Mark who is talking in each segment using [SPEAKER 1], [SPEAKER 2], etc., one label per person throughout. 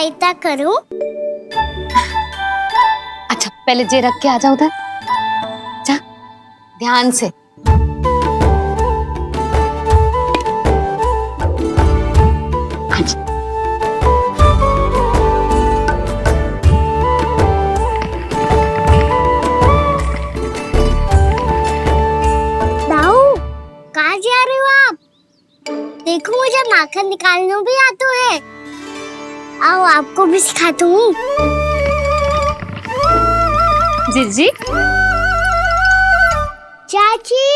[SPEAKER 1] सहायता करूं?
[SPEAKER 2] अच्छा पहले जे रख के आ जा उधर, जा ध्यान से। अच्छा
[SPEAKER 1] दाऊ, कहाँ जा रहे हो आप? देखो मुझे माखन निकालना भी आता है। आओ आपको भी सिखाता हूँ।
[SPEAKER 2] जीजी
[SPEAKER 1] चाची,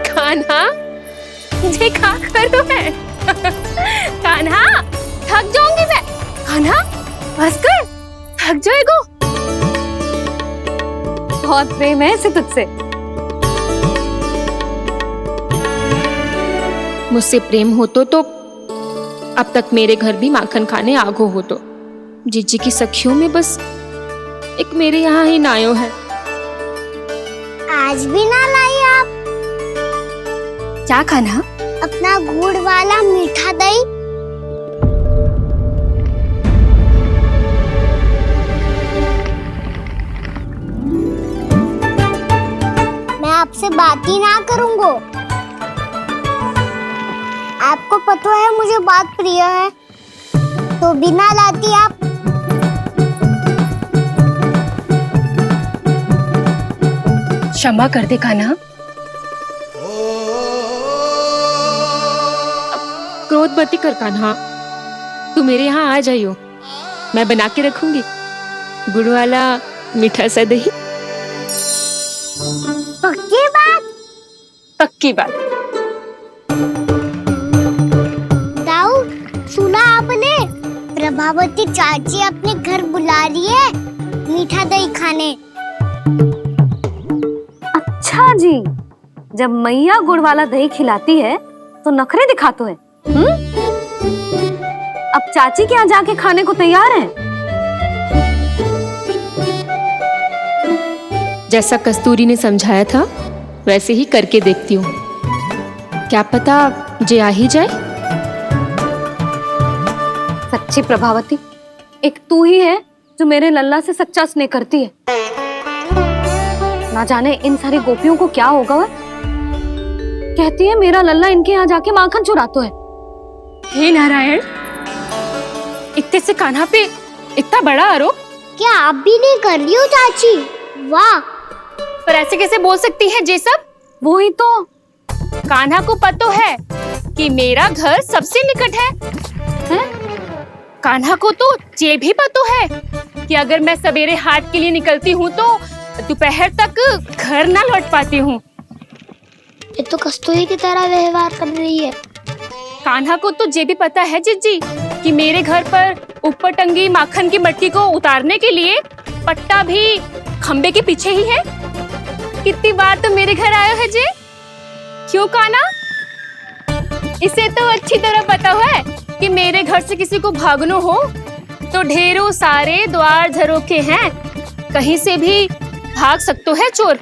[SPEAKER 2] कान्हा ये क्या कर रहे है? कान्हा थक जाऊंगी मैं। कान्हा बस कर, थक जाएगो। बहुत प्रेम है इसे तुझसे।
[SPEAKER 3] मुझसे प्रेम होतो तो अब तक मेरे घर भी माखन खाने आगो होतो। जीजी की सखियों में बस एक मेरे यहाँ ही नायो है।
[SPEAKER 1] आज भी ना लाई आप
[SPEAKER 2] क्या कान्हा?
[SPEAKER 1] अपना गुड़ वाला मीठा दही? मैं आपसे बात ही ना करूंगा। आपको पता है मुझे बात प्रिय है, तो बिना लाती आप।
[SPEAKER 3] क्षमा कर दे कान्हा। क्रोध मत कर कान्हा, तू मेरे यहाँ आ जाइयो, मैं बना के रखूंगी गुड़ वाला मीठा सा दही।
[SPEAKER 1] पक्की बात?
[SPEAKER 3] पक्की बात।
[SPEAKER 1] दाऊ, सुना आपने? प्रभावती चाची अपने घर बुला रही है मीठा दही खाने।
[SPEAKER 2] अच्छा जी, जब मैया गुड़ वाला दही खिलाती है तो नखरे दिखाते हैं। अब चाची के यहाँ जाके खाने को तैयार हैं।
[SPEAKER 3] जैसा कस्तूरी ने समझाया था वैसे ही करके देखती हूँ, क्या पता जे आ ही जाए।
[SPEAKER 2] सच्ची प्रभावती, एक तू ही है जो मेरे लल्ला से सच्चा स्नेह करती है। ना जाने इन सारी गोपियों को क्या होगा। वह कहती है मेरा लल्ला इनके यहाँ जाके माखन चुराता है।
[SPEAKER 3] हे नारायण, इतने से कान्हा पे इतना बड़ा आरोप?
[SPEAKER 1] क्या आप भी नहीं कर रही हो चाची? वाह!
[SPEAKER 3] पर ऐसे कैसे बोल सकती है जे सब?
[SPEAKER 2] वो ही तो।
[SPEAKER 3] कान्हा को पता है कि मेरा घर सबसे निकट है, हैं? कान्हा को तो ये भी पता है कि अगर मैं सवेरे हाट के लिए निकलती हूँ तो दोपहर तक घर ना लौट पाती हूँ।
[SPEAKER 1] ये तो कस्तूरी की तरह व्यवहार कर रही है।
[SPEAKER 3] कान्हा को तो ये भी पता है जीजी कि मेरे घर पर ऊपर टंगी माखन की मटकी को उतारने के लिए पट्टा भी खंबे के पीछे ही है। कितनी बार तो मेरे घर आया है जे। क्यों कान्हा? इसे तो अच्छी तरह पता है कि मेरे घर से किसी को भागना हो तो ढेरों सारे द्वार झरोखे हैं, कहीं से भी भाग सकते है चोर।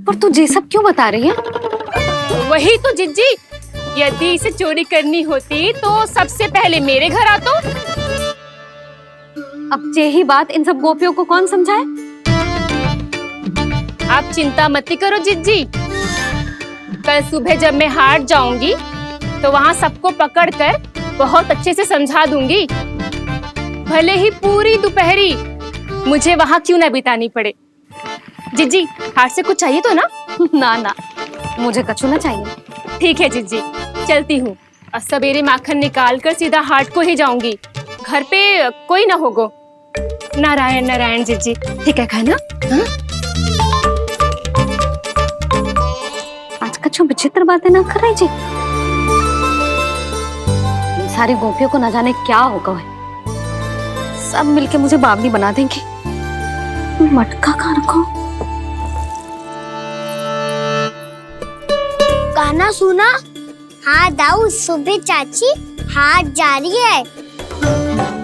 [SPEAKER 2] पर तू ये सब क्यों बता रही है?
[SPEAKER 3] वही तो जिज्जी, यदि इसे चोरी करनी होती तो सबसे पहले मेरे घर आतो।
[SPEAKER 2] अब यही बात इन सब गोपियों को कौन समझाए?
[SPEAKER 3] आप चिंता मत करो जिज्जी, कल सुबह जब मैं हाट जाऊंगी तो वहाँ सबको पकड़कर बहुत अच्छे से समझा दूंगी, भले ही पूरी दोपहरी मुझे वहाँ क्यों ना बितानी पड़े। जिज्जी, हाट से कुछ चाहिए तो ना?
[SPEAKER 2] ना ना, मुझे कछु ना चाहिए।
[SPEAKER 3] ठीक है जिज्जी, चलती हूँ। और सवेरे माखन निकाल कर सीधा हाट को ही जाऊंगी, घर पे कोई ना होगो। नारायण नारायण जिज्जी, ठीक है खाना? हाँ?
[SPEAKER 2] आज कछु विचित्र बातें ना कर रही जी। इन सारी गोपियों को न जाने क्या होगा है। सब मिलके मुझे बावली बना देंगे। मटका कहाँ रखो?
[SPEAKER 1] गाना सुना? हाँ दाऊ, सुबह चाची हाट जा रही है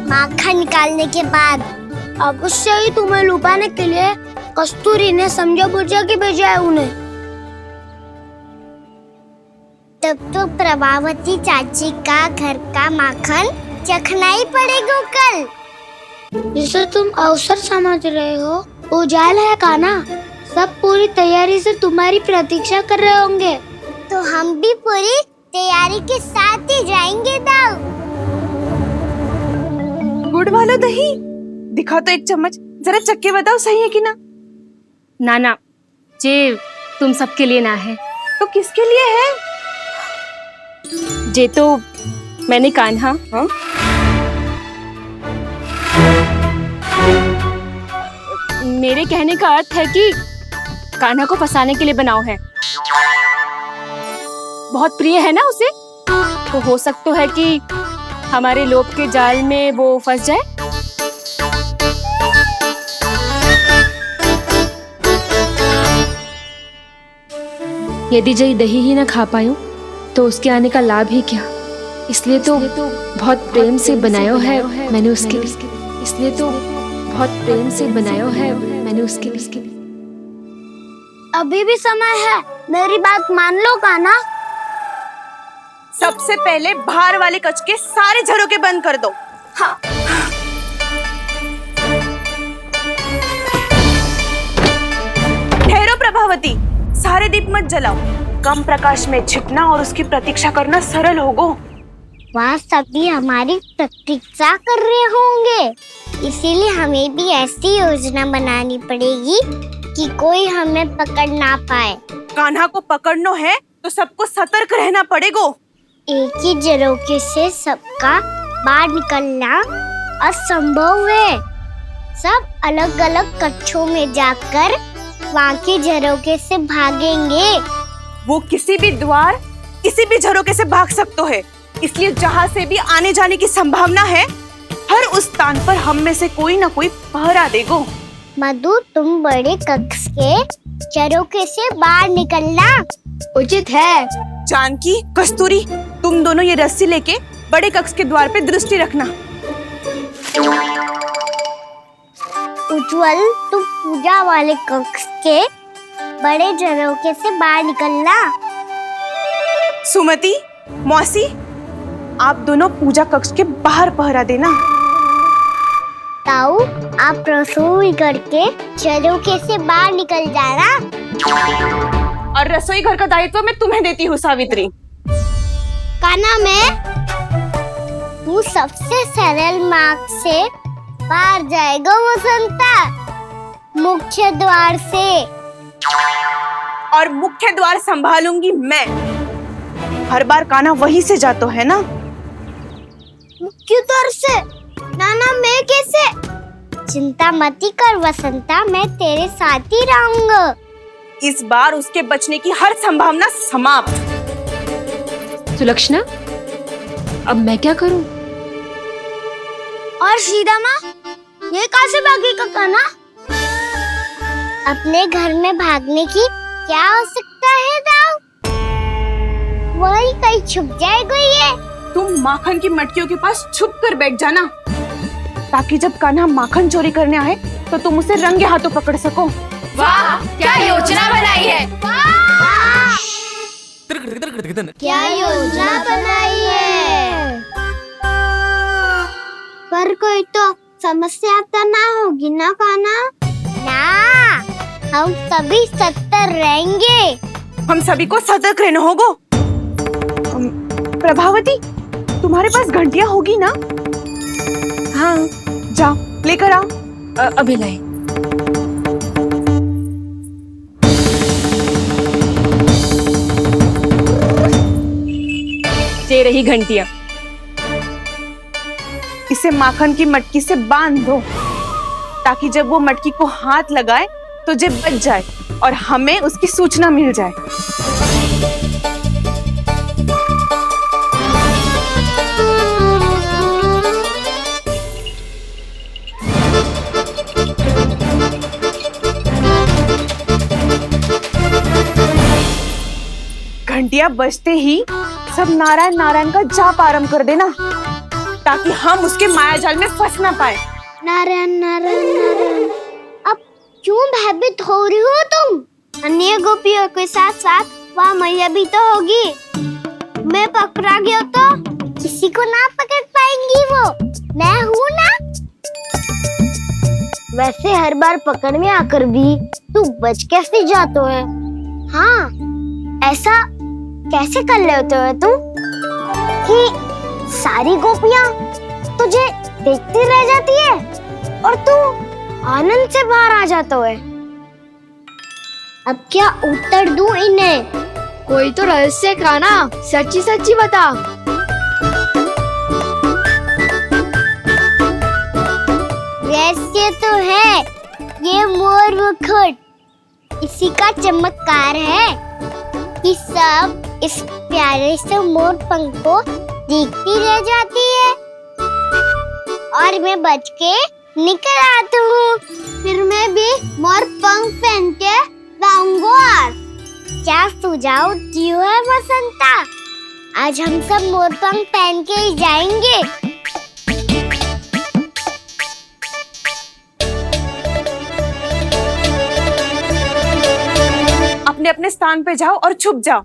[SPEAKER 1] माखन निकालने के बाद। अवश्य ही तुम्हें लुभाने के लिए कस्तूरी ने समझा बुझा के भेजा है उन्हें। तब तो प्रभावती चाची का घर का माखन चखना ही पड़ेगा कल।
[SPEAKER 4] जिसे तुम अवसर समझ रहे हो, उजाल है कान्हा। सब पूरी तैयारी से तुम्हारी प्रतीक्षा कर रहे होंगे।
[SPEAKER 1] तो हम भी पूरी तैयारी के साथ ही जाएंगे दाऊ।
[SPEAKER 5] गुड़ वाला दही दिखाओ तो एक चम्मच, जरा चख के बताओ सही है कि ना।
[SPEAKER 3] नाना जे तुम सबके लिए ना है,
[SPEAKER 5] तो किसके लिए है?
[SPEAKER 3] जे तो मैंने कान्हा
[SPEAKER 5] हाँ?
[SPEAKER 3] मेरे कहने का अर्थ है कि कान्हा को फंसाने के लिए बनाओ है। बहुत प्रिय है ना उसे, तो हो सकता है कि हमारे लोभ के जाल में वो फंस जाए।
[SPEAKER 6] यदि जय दही ही न खा पायो तो उसके आने का लाभ ही क्या। इसलिए तो बहुत प्रेम से बनायो है मैंने उसके लिए। इसलिए तो बहुत प्रेम से बनायो है मैंने उसके लिए।
[SPEAKER 4] अभी भी समय है, मेरी बात मान लो कान्हा।
[SPEAKER 5] सबसे पहले बाहर वाले कच के सारे झरोके बंद कर दो।
[SPEAKER 4] हाँ।
[SPEAKER 5] ठहरो प्रभावती, सारे दीप मत जलाओ। कम प्रकाश में छिपना और उसकी प्रतीक्षा करना सरल होगो।
[SPEAKER 1] वहाँ सभी हमारी प्रतीक्षा कर रहे होंगे, इसीलिए हमें भी ऐसी योजना बनानी पड़ेगी कि कोई हमें पकड़ ना पाए।
[SPEAKER 5] कान्हा को पकड़ना है तो सबको सतर्क रहना पड़ेगा।
[SPEAKER 1] एक ही झरोखे से सबका बाहर निकलना असंभव है। सब अलग अलग कक्षों में जाकर वहाँ के झरोखे से भागेंगे।
[SPEAKER 5] वो किसी भी द्वार, किसी भी झरोके से भाग सकते है, इसलिए जहाँ से भी आने जाने की संभावना है, हर उस स्थान पर हम में से कोई ना कोई पहरा देगो।
[SPEAKER 1] मधु, तुम बड़े कक्ष के झरोखे से बाहर निकलना
[SPEAKER 4] उचित है।
[SPEAKER 5] जानकी, कस्तूरी, तुम दोनों ये रस्सी लेके बड़े कक्ष के द्वार पे दृष्टि रखना।
[SPEAKER 1] उज्जवल, तुम पूजा वाले कक्ष के बड़े झरोखे से बाहर निकलना।
[SPEAKER 5] सुमति, मौसी, आप दोनों पूजा कक्ष के बाहर पहरा देना।
[SPEAKER 1] ताऊ, आप रसोई करके झरोखे से बाहर निकल जाना।
[SPEAKER 5] और रसोई घर का दायित्व मैं तुम्हें देती हूँ सावित्री।
[SPEAKER 1] कान्हा, मैं तू सबसे सरल मार्ग से बाहर जाएगा वसंता, मुख्य द्वार से।
[SPEAKER 5] और मुख्य द्वार संभालूंगी मैं। हर बार कान्हा वहीं से जातो है ना।
[SPEAKER 1] मुख्य द्वार से? नाना, मैं कैसे? चिंता मत कर वसंता, मैं तेरे साथ ही रहूंगा।
[SPEAKER 5] इस बार उसके बचने की हर संभावना समाप्त।
[SPEAKER 6] सुलक्षणा, अब मैं क्या करूं?
[SPEAKER 4] और सीधा माँ, ये कहाँ से भागेगा कान्हा?
[SPEAKER 1] अपने घर में भागने की क्या हो सकता है दाऊ? वही कहीं छुप जाएगा ये।
[SPEAKER 5] तुम माखन की मटकियों के पास छुप कर बैठ जाना, ताकि जब कान्हा माखन चोरी करने आए तो तुम उसे रंगे हाथों पकड़ सको।
[SPEAKER 3] वाह, क्या योजना बनाई है।
[SPEAKER 1] क्या योजना बनाई है?
[SPEAKER 4] पर कोई तो समस्या तो ना होगी ना कान्हा?
[SPEAKER 1] ना, हम सभी सत्तर रहेंगे।
[SPEAKER 5] हम सभी को सतर्क रहना होगा। प्रभावती, तुम्हारे पास घंटियां होगी ना?
[SPEAKER 3] हाँ,
[SPEAKER 5] जाओ लेकर आओ।
[SPEAKER 3] अभी लाई। ये रही घंटियां।
[SPEAKER 5] इसे माखन की मटकी से बांध दो, ताकि जब वो मटकी को हाथ लगाए तो जे बच जाए और हमें उसकी सूचना मिल जाए। घंटियां बजते ही सब नारायण नारायण का जाप आरंभ कर देना, ताकि हम उसके मायाजाल में फंस ना पाए।
[SPEAKER 4] नारायण नारायण नारायण।
[SPEAKER 1] अब क्यों भयभीत हो रही हो तुम?
[SPEAKER 4] अन्य गोपियों के साथ साथ वहाँ मैया भी तो होगी।
[SPEAKER 1] मैं पकड़ा गया तो किसी को ना पकड़ पाएंगी वो, मैं हूँ ना। वैसे हर बार पकड़ में आकर भी तू बच कैसे जाता है? हाँ, ऐसा कैसे कर लेते हो तुम कि सारी गोपियां तुझे देखती रह जाती है और तू आनंद से बाहर आ जाता है? अब क्या उत्तर दूं इन्हें?
[SPEAKER 4] कोई तो रहस्य काना, सच्ची सच्ची बता।
[SPEAKER 1] रहस्य तो है, ये मोर मुकुट इसी का चमत्कार है कि सब इस प्यारे से मोर पंख को देखती रह जाती है और मैं बच के निकल आता हूँ। फिर मैं भी मोर पंख पहन के गाऊंगा। क्या सुझाव दियो है बसंता? आज हम सब मोर पंख पहन के ही जाएंगे।
[SPEAKER 5] अपने अपने स्थान पे जाओ और छुप जाओ।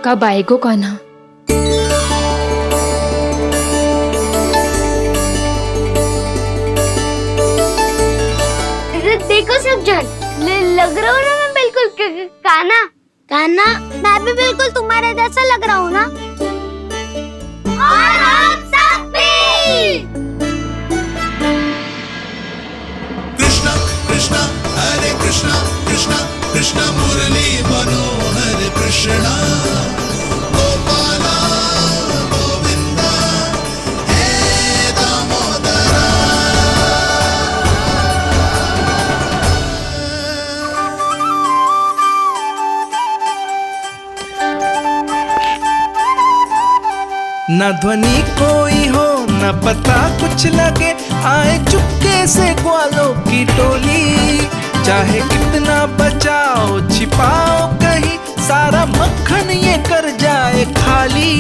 [SPEAKER 6] कब आएगो कान्हा?
[SPEAKER 1] देखो सब जन, लग रहा हूँ ना मैं बिल्कुल काना। काना, मैं भी बिल्कुल तुम्हारे जैसा लग रहा हूँ ना। और हम सब भी।
[SPEAKER 7] कृष्णा कृष्णा हरे कृष्णा कृष्णा कृष्णा मुरली मनोहर कृष्णा गोपाला गोविंदा हे दामोदरा।
[SPEAKER 8] न ध्वनि कोई हो न पता कुछ लगे, आए चुपके से ग्वालों की टोली। चाहे कितना बचाओ छिपाओ कहीं, सारा मक्खन ये कर जाए खाली।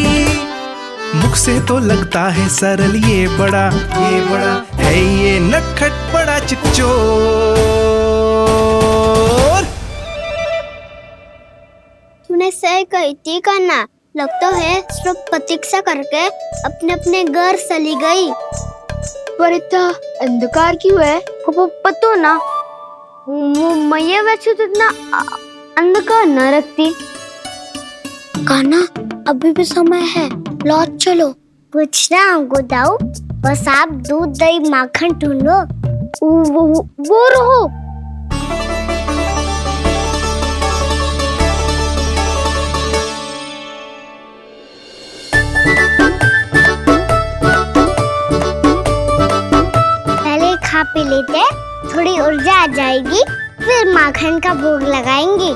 [SPEAKER 8] मुख से तो लगता है सरल, ये बड़ा है ये नटखट बड़ा चिकचोर।
[SPEAKER 1] तूने सही कही थी कान्हा, लगता है सिर्फ प्रतीक्षा करके अपने अपने घर चली गई।
[SPEAKER 4] पर इतना अंधकार क्यों है?
[SPEAKER 1] पतो ना, मैं वैसे तो इतना अंधकार न रखती।
[SPEAKER 4] कान्हा, अभी भी समय है, लौट चलो।
[SPEAKER 1] कुछ ना हमको दाऊ, बस आप दूध दही माखन ढूंढो। वो रहो। पहले खा पी लेते, थोड़ी ऊर्जा आ जाएगी, फिर माखन का भोग लगाएंगे।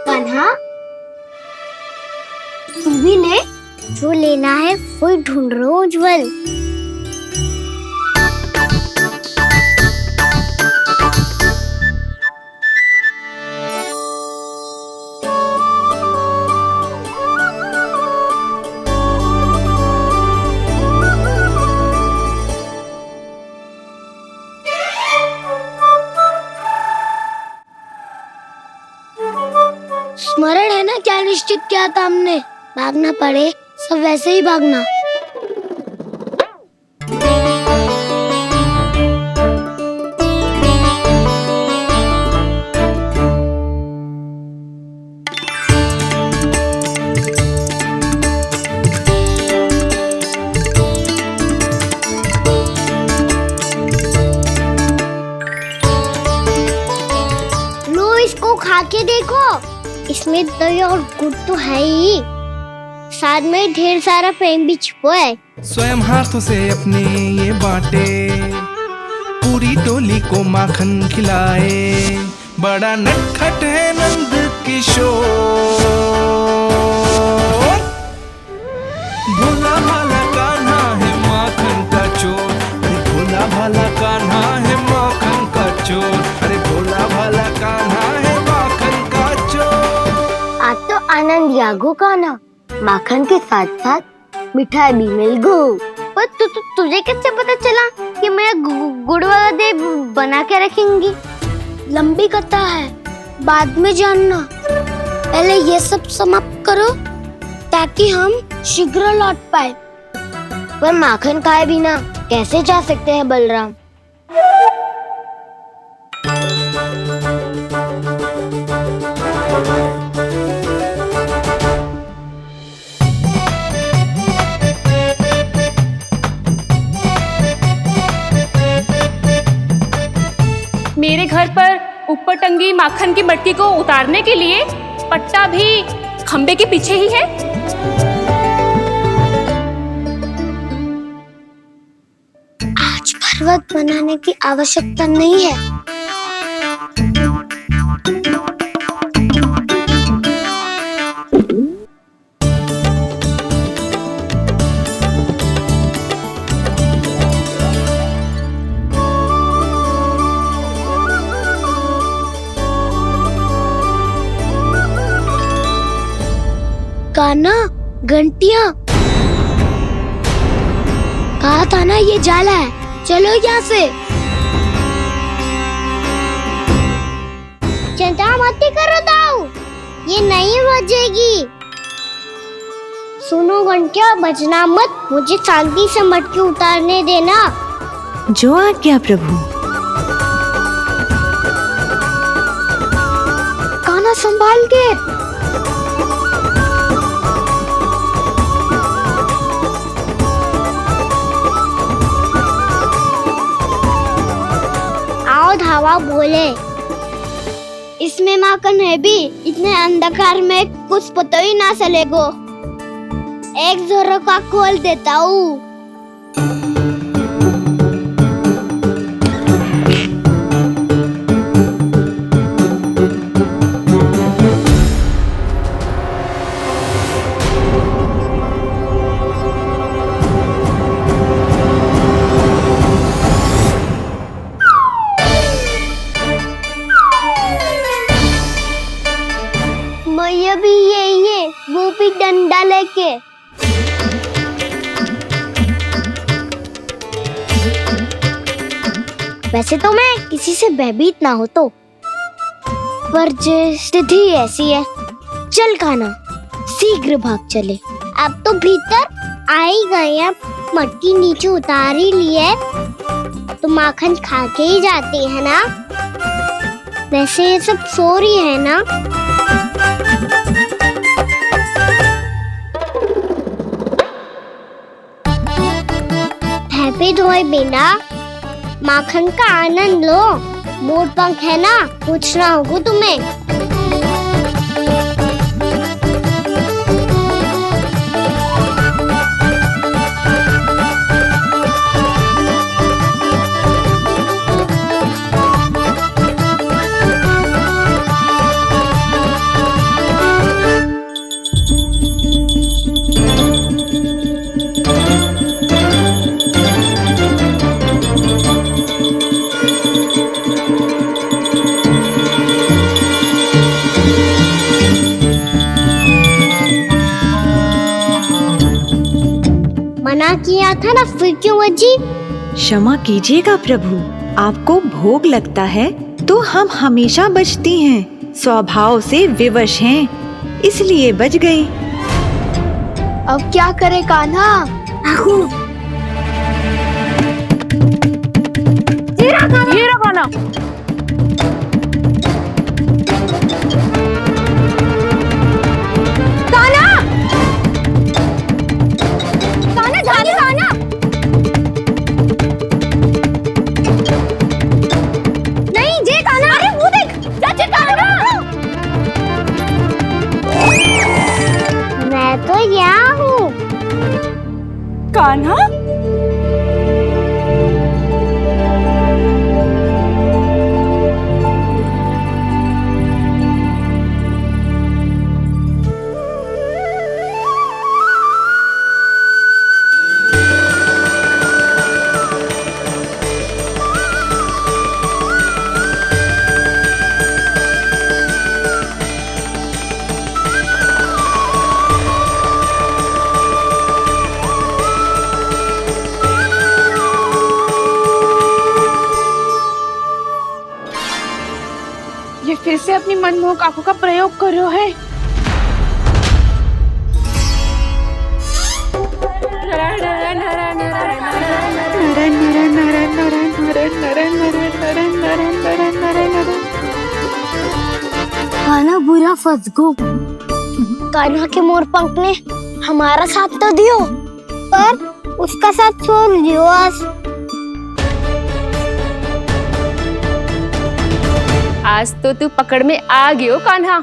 [SPEAKER 1] कान्हा, तू भी ले, जो लेना है वही ढूंढ रहा हूँ उज्जवल।
[SPEAKER 4] स्मरण है ना क्या निश्चित किया था हमने? भागना पड़े सब वैसे ही भागना।
[SPEAKER 1] लो, इसको खा के देखो, इसमें दही और गुड़ तो है ही। साथ में ढेर सारा प्रेम भी छुपो है।
[SPEAKER 8] स्वयं हाथों से अपने ये बांटे, पूरी टोली को माखन खिलाए, बड़ा नटखट है नंद किशोर। भोला भाला कान्हा है माखन का चोर, अरे भोला भाला कान्हा है माखन का चोर, अरे भोला भाला कान्हा है माखन का चोर।
[SPEAKER 1] आज तो आनंद यागो का ना, माखन के साथ साथ मिठाई भी मिल गो। पर तुझे कैसे पता चला कि मैं गुड़ वाला दे बना के रखेंगी?
[SPEAKER 4] लंबी कथा है, बाद में जानना। पहले ये सब समाप्त करो ताकि हम शीघ्र लौट पाए।
[SPEAKER 1] पर माखन खाए बिना कैसे जा सकते हैं बलराम?
[SPEAKER 3] मेरे घर पर ऊपर टंगी माखन की मटकी को उतारने के लिए पट्टा भी खंबे के पीछे ही है।
[SPEAKER 4] आज पर्वत बनाने की आवश्यकता नहीं है। कान्हा, घंटियां, कहा था ना ये जाला है, चलो यहाँ से।
[SPEAKER 1] चिंता मत करो दाऊ, ये नहीं बजेगी। सुनो घंटिया, बजना मत, मुझे शांति से मटकी उतारने देना।
[SPEAKER 5] जो आज्ञा प्रभु।
[SPEAKER 4] कान्हा संभाल के।
[SPEAKER 1] धावा बोले, इसमें माखन है भी, इतने अंधकार में कुछ पता ही ना चलेगो। एक जोरों का खोल देता हूँ। मैं भी यही है, वो भी डंडा लेके। वैसे तो मैं किसी से भयभीत ना हो तो, पर स्थिति ऐसी है। चल कान्हा, शीघ्र भाग चले। अब तो भीतर आ ही गए हैं, मटकी नीचे उतार ही लिए, तो माखन खा के ही जाते हैं ना। वैसे ये सब सो रही है ना। हैप्पी धोए बिना माखन का आनंद लो। मोर पंख है ना, पूछना होगा तुम्हें। मना किया था ना, फिर क्यों अजी?
[SPEAKER 5] क्षमा कीजिएगा प्रभु, आपको भोग लगता है तो हम हमेशा बचती हैं, स्वभाव से विवश हैं, इसलिए बच गई।
[SPEAKER 4] अब क्या करे कान्हा?
[SPEAKER 3] ये रखो ना।
[SPEAKER 1] मैं तो यहाँ
[SPEAKER 5] ये फिर से अपनी मनमोहक आंखों का प्रयोग कर रहे है।
[SPEAKER 1] कान्हा बुरा फंस गो। कान्हा के मोर पंख ने हमारा साथ तो दियो, पर उसका साथ छोड़ दियो आज।
[SPEAKER 3] आज तो तू पकड़ में आ गयो कान्हा।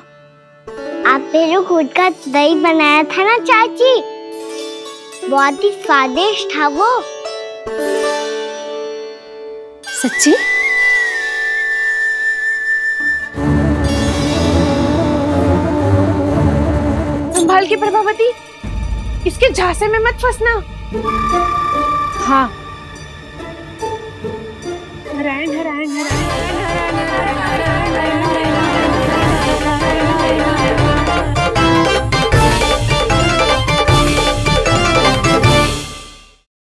[SPEAKER 1] आपने जो खुद का दही बनाया था ना चाची, बहुत ही स्वादिष्ट था वो।
[SPEAKER 3] सच्ची?
[SPEAKER 5] संभाल के प्रभावती, इसके झांसे में मत फंसना।
[SPEAKER 3] हाँ।
[SPEAKER 5] नारायण नारायण नारायण नारायण नारायण नारायण नारायण।